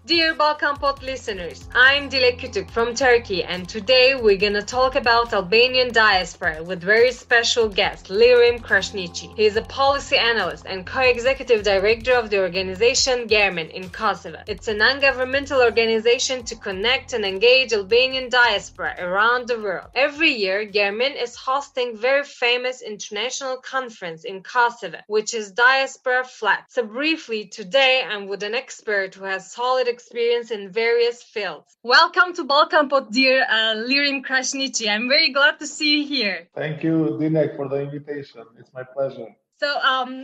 Dear BalkanPod listeners, I'm Dilek Kütük from Turkey, and today we're gonna talk about Albanian diaspora with very special guest, Lirim Krasniqi. He is a policy analyst and co-executive director of the organization Kermin in Kosovo. It's a non-governmental organization to connect and engage Albanian diaspora around the world. Every year, Kermin is hosting very famous international conference in Kosovo, which is Diaspora Flat. So briefly, today I'm with an expert who has solid experience in various fields. Welcome to BalkanPod, dear Lirim Krasniqi. I'm very glad to see you here. Thank you, Dilek, for the invitation. It's my pleasure. So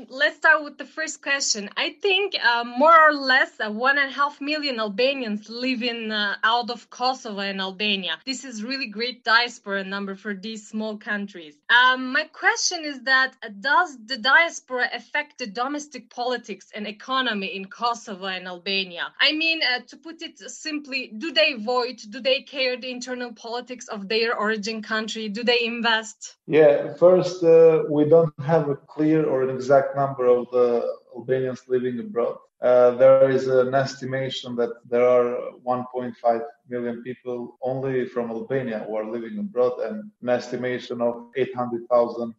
let's start with the first question. I think more or less 1.5 million Albanians live in out of Kosovo and Albania. This is really great diaspora number for these small countries. My question is that does the diaspora affect the domestic politics and economy in Kosovo and Albania? I mean, to put it simply, do they vote? Do they care the internal politics of their origin country? Do they invest? Yeah, first, we don't have a clear or an exact number of the Albanians living abroad. There is an estimation that there are 1.5 million people only from Albania who are living abroad, and an estimation of 800,000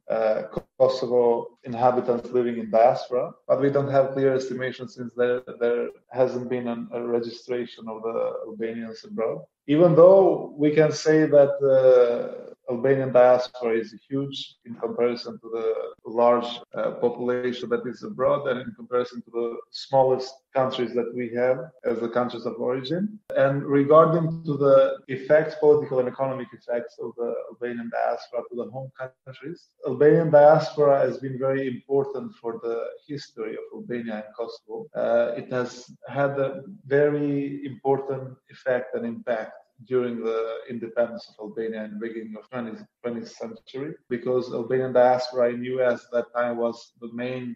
Kosovo inhabitants living in diaspora. But we don't have clear estimations since there hasn't been a registration of the Albanians abroad. Even though we can say that Albanian diaspora is huge in comparison to the large population that is abroad, and in comparison to the smallest countries that we have as the countries of origin. And regarding to the effects, political and economic effects of the Albanian diaspora to the home countries, Albanian diaspora has been very important for the history of Albania and Kosovo. It has had a very important effect and impact during the independence of Albania in the beginning of 20th century, because Albanian diaspora in US at that time was the main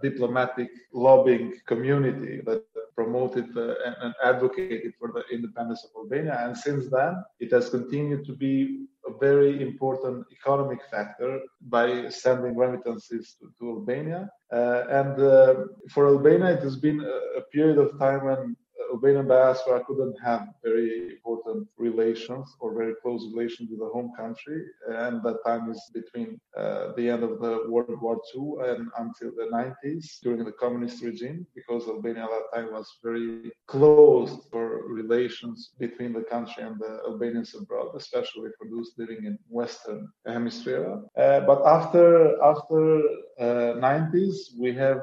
diplomatic lobbying community that promoted and advocated for the independence of Albania. And since then, it has continued to be a very important economic factor by sending remittances to Albania. For Albania, it has been a period of time when Albanian diaspora couldn't have very important relations or very close relations with the home country, and that time is between the end of the World War II and until the 90s during the communist regime, because Albania at that time was very closed for relations between the country and the Albanians abroad, especially for those living in Western Hemisphere. But after 90s, we have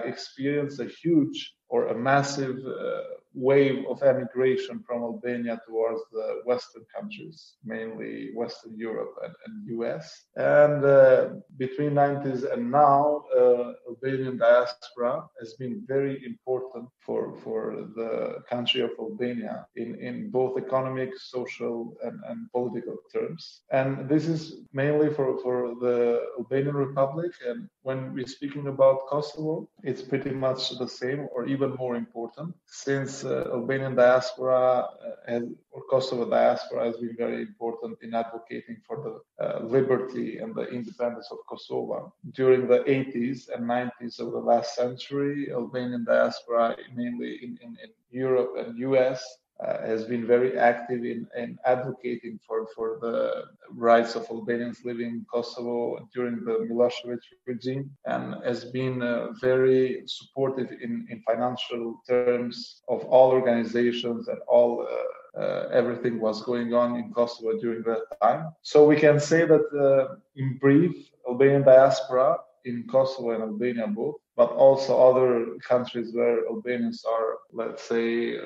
experienced a huge or a massive wave of emigration from Albania towards the Western countries, mainly Western Europe and US. And between 90s and now, Albanian diaspora has been very important for the country of Albania in both economic, social, and political terms. And this is mainly for the Albanian Republic. And when we're speaking about Kosovo, it's pretty much the same or even more important, since Albanian diaspora or Kosovo diaspora has been very important in advocating for the liberty and the independence of Kosovo. During the 80s and 90s of the last century, Albanian diaspora, mainly in Europe and US, has been very active in advocating for the rights of Albanians living in Kosovo during the Milosevic regime, and has been very supportive in financial terms of all organizations and all everything was going on in Kosovo during that time. So we can say that in brief, Albanian diaspora in Kosovo and Albania both, but also other countries where Albanians are, let's say,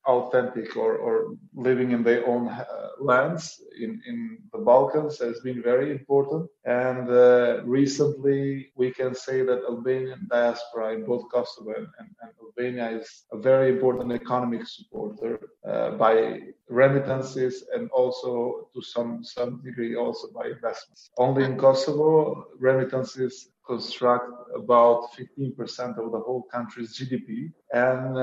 authentic or living in their own lands in the Balkans has been very important. And recently, we can say that Albanian diaspora in both Kosovo and Albania is a very important economic supporter by remittances and also to some degree also by investments. Only in Kosovo, remittances construct about 15% of the whole country's GDP, and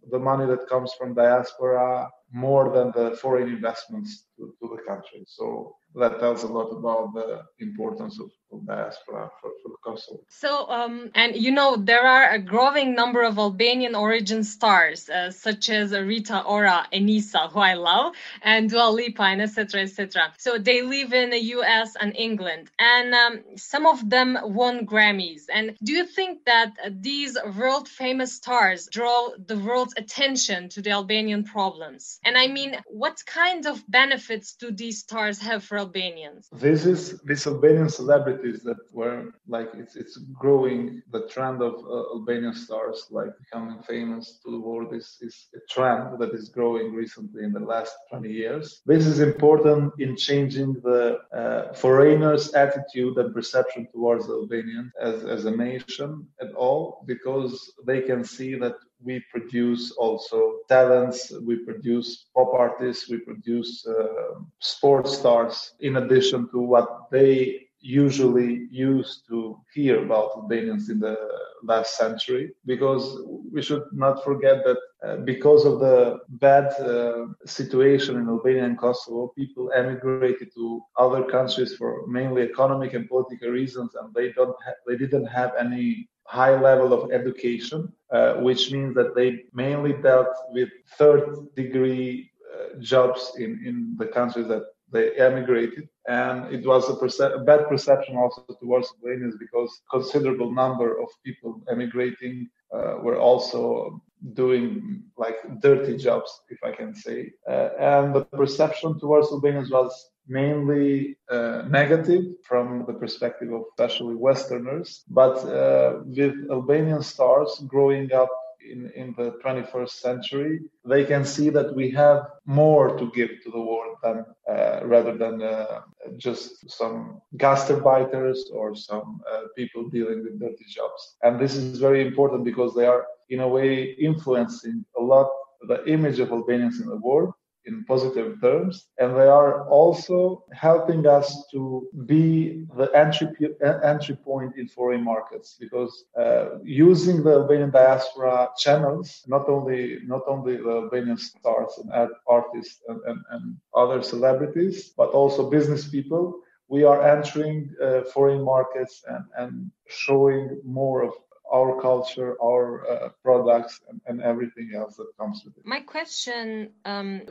the money that comes from diaspora more than the foreign investments to the country. So that tells a lot about the importance of diaspora for Kosovo. So, and there are a growing number of Albanian origin stars, such as Rita Ora, Enisa, who I love, and Dua Lipa, and etc., etc. So they live in the US and England, and some of them won Grammys. And do you think that these world-famous stars draw the world's attention to the Albanian problems? And I mean, what kind of benefits do these stars have for Albanians? These Albanian celebrities that were it's growing. The trend of Albanian stars becoming famous to the world is a trend that is growing recently in the last 20 years. This is important in changing the foreigners' attitude and perception towards Albania as a nation at all, because they can see that we produce also talents, we produce pop artists, we produce sports stars, in addition to what they usually used to hear about Albanians in the last century. Because we should not forget that because of the bad situation in Albania and Kosovo, people emigrated to other countries for mainly economic and political reasons, and they didn't have any high level of education, which means that they mainly dealt with third-degree jobs in the countries that they emigrated. And it was a bad perception also towards Albanians, because considerable number of people emigrating were also doing dirty jobs, if I can say. And the perception towards Albanians was mainly negative from the perspective of especially Westerners. But with Albanian stars growing up in the 21st century, they can see that we have more to give to the world than rather than just some gastarbeiters or some people dealing with dirty jobs. And this is very important because they are, in a way, influencing a lot the image of Albanians in the world in positive terms, and they are also helping us to be the entry point in foreign markets, because using the Albanian diaspora channels, not only the Albanian stars and artists and other celebrities, but also business people, we are entering foreign markets and showing more of our culture, our products, and everything else that comes with it. My question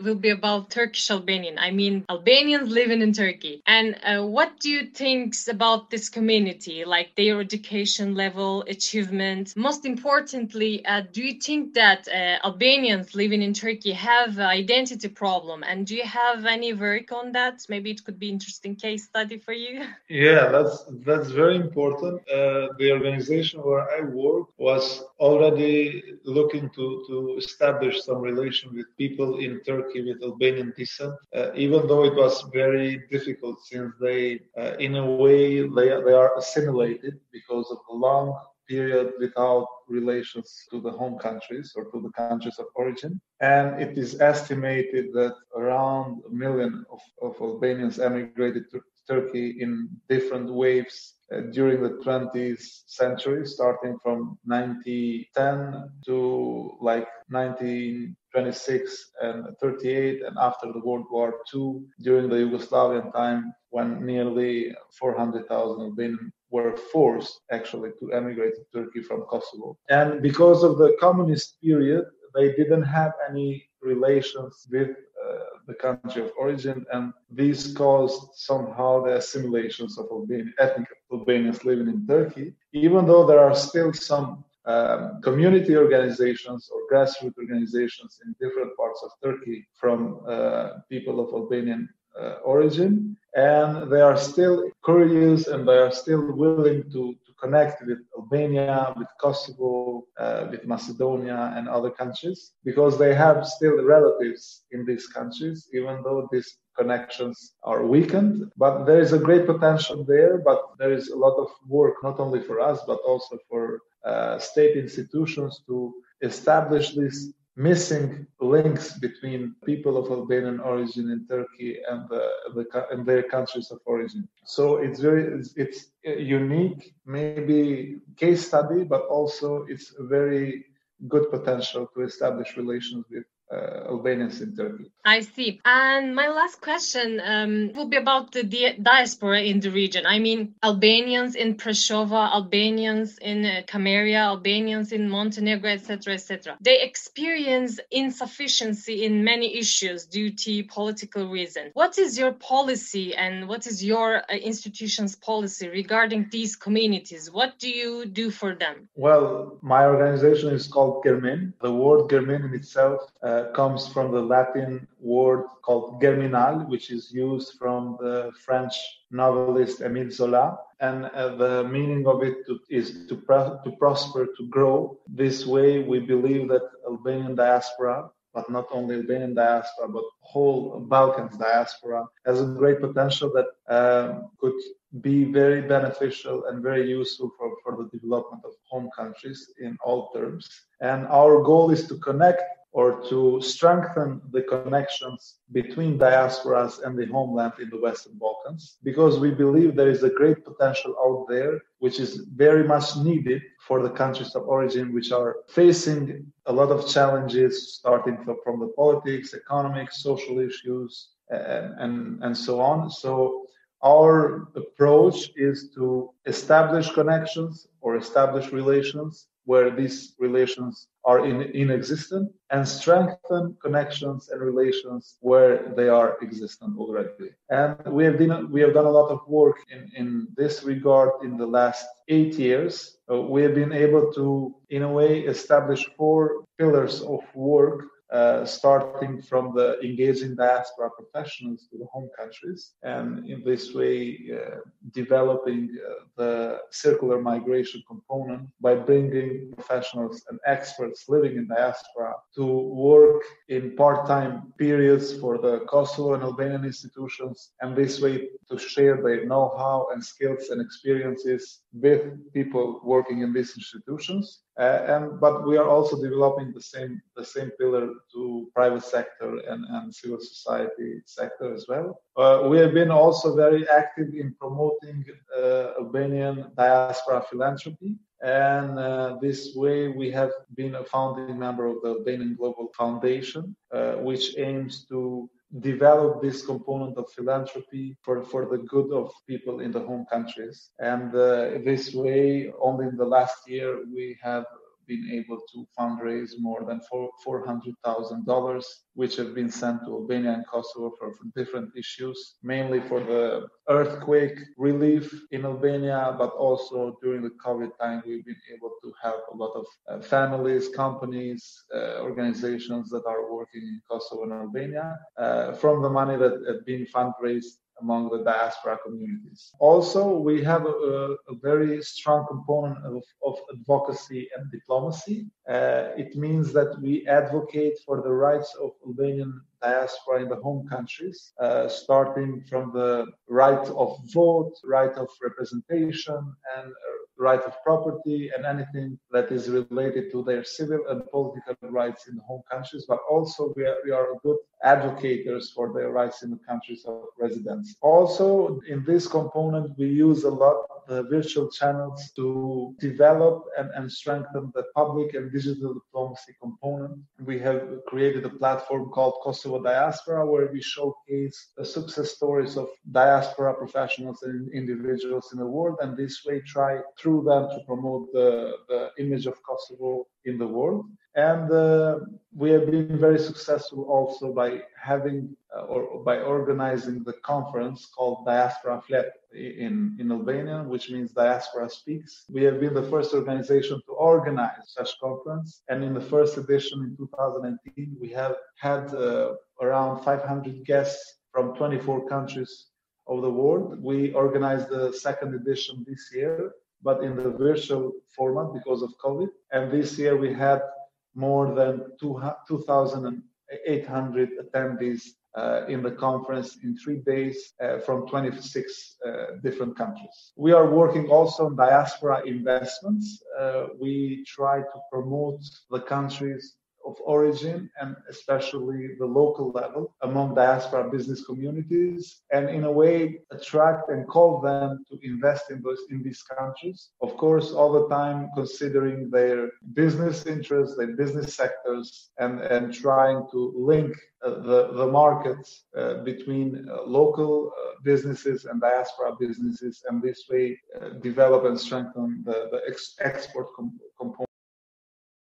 will be about Turkish Albanian. I mean, Albanians living in Turkey. And what do you think about this community, like their education level, achievement? Most importantly, do you think that Albanians living in Turkey have an identity problem? And do you have any work on that? Maybe it could be an interesting case study for you. Yeah, that's very important. The organization where I work was already looking to establish some relation with people in Turkey with Albanian descent, even though it was very difficult, since they, in a way, they are assimilated because of the long period without relations to the home countries or to the countries of origin. And it is estimated that around 1 million of Albanians emigrated to Turkey in different waves during the 20th century, starting from 1910 to 1926 and 38, and after the World War II, during the Yugoslavian time, when nearly 400,000 Albanians were forced actually to emigrate to Turkey from Kosovo. And because of the communist period, they didn't have any relations with the country of origin, and this caused somehow the assimilations of ethnic Albanians living in Turkey, even though there are still some community organizations or grassroots organizations in different parts of Turkey from people of Albanian origin, and they are still curious and they are still willing to connect with Albania, with Kosovo, with Macedonia and other countries, because they have still relatives in these countries, even though these connections are weakened. But there is a great potential there, but there is a lot of work, not only for us, but also for state institutions to establish these missing links between people of Albanian origin in Turkey and their countries of origin. So it's a unique, maybe case study, but also it's a very good potential to establish relations with Albanians in Turkey. I see. And my last question will be about the diaspora in the region. I mean, Albanians in Prešova, Albanians in Cameria, Albanians in Montenegro, etc., etc. They experience insufficiency in many issues due to political reasons. What is your policy and what is your institution's policy regarding these communities? What do you do for them? Well, my organization is called Kermin. The word Kermin in itself comes from the Latin word called germinal, which is used from the French novelist Émile Zola. And the meaning of it is to prosper, to grow. This way, we believe that Albanian diaspora, but not only Albanian diaspora, but whole Balkans diaspora, has a great potential that could be very beneficial and very useful for the development of home countries in all terms. And our goal is to connect or to strengthen the connections between diasporas and the homeland in the Western Balkans, because we believe there is a great potential out there, which is very much needed for the countries of origin, which are facing a lot of challenges, starting from the politics, economic, social issues, and so on. So our approach is to establish connections or establish relations where these relations are inexistent, and strengthen connections and relations where they are existent already. And we have done a lot of work in this regard in the last 8 years. We have been able to, in a way, establish 4 pillars of work, starting from the engaging diaspora professionals to the home countries, and in this way developing the circular migration component by bringing professionals and experts living in diaspora to work in part-time periods for the Kosovo and Albanian institutions, and this way to share their know-how and skills and experiences with people working in these institutions. But we are also developing the same pillar to private sector and civil society sector as well. We have been also very active in promoting Albanian diaspora philanthropy. And this way we have been a founding member of the Albanian Global Foundation, which aims to develop this component of philanthropy for the good of people in the home countries. And this way, only in the last year, we have been able to fundraise more than $400,000, which have been sent to Albania and Kosovo for different issues, mainly for the earthquake relief in Albania, but also during the COVID time, we've been able to help a lot of families, companies, organizations that are working in Kosovo and Albania from the money that had been fundraised among the diaspora communities. Also, we have a very strong component of advocacy and diplomacy. It means that we advocate for the rights of Albanian diaspora in the home countries, starting from the right of vote, right of representation, and right of property, and anything that is related to their civil and political rights in the home countries, but also we are good advocates for their rights in the countries of residence. Also, in this component, we use a lot the virtual channels to develop and strengthen the public and digital diplomacy component. We have created a platform called Kosovo Diaspora, where we showcase the success stories of diaspora professionals and individuals in the world, and this way try through them to promote the image of Kosovo in the world. And we have been very successful also by having or by organizing the conference called Diaspora Flet in Albanian, which means Diaspora Speaks. We have been the first organization to organize such conference, and in the first edition in 2019, we have had around 500 guests from 24 countries of the world. We organized the second edition this year, but in the virtual format because of COVID. And this year we had more than 2,800 attendees in the conference in 3 days from 26 different countries. We are working also on diaspora investments. We try to promote the countries of origin, and especially the local level among diaspora business communities, and in a way attract and call them to invest in these countries. Of course, all the time considering their business interests, their business sectors, and trying to link the markets between local businesses and diaspora businesses, and this way develop and strengthen the export component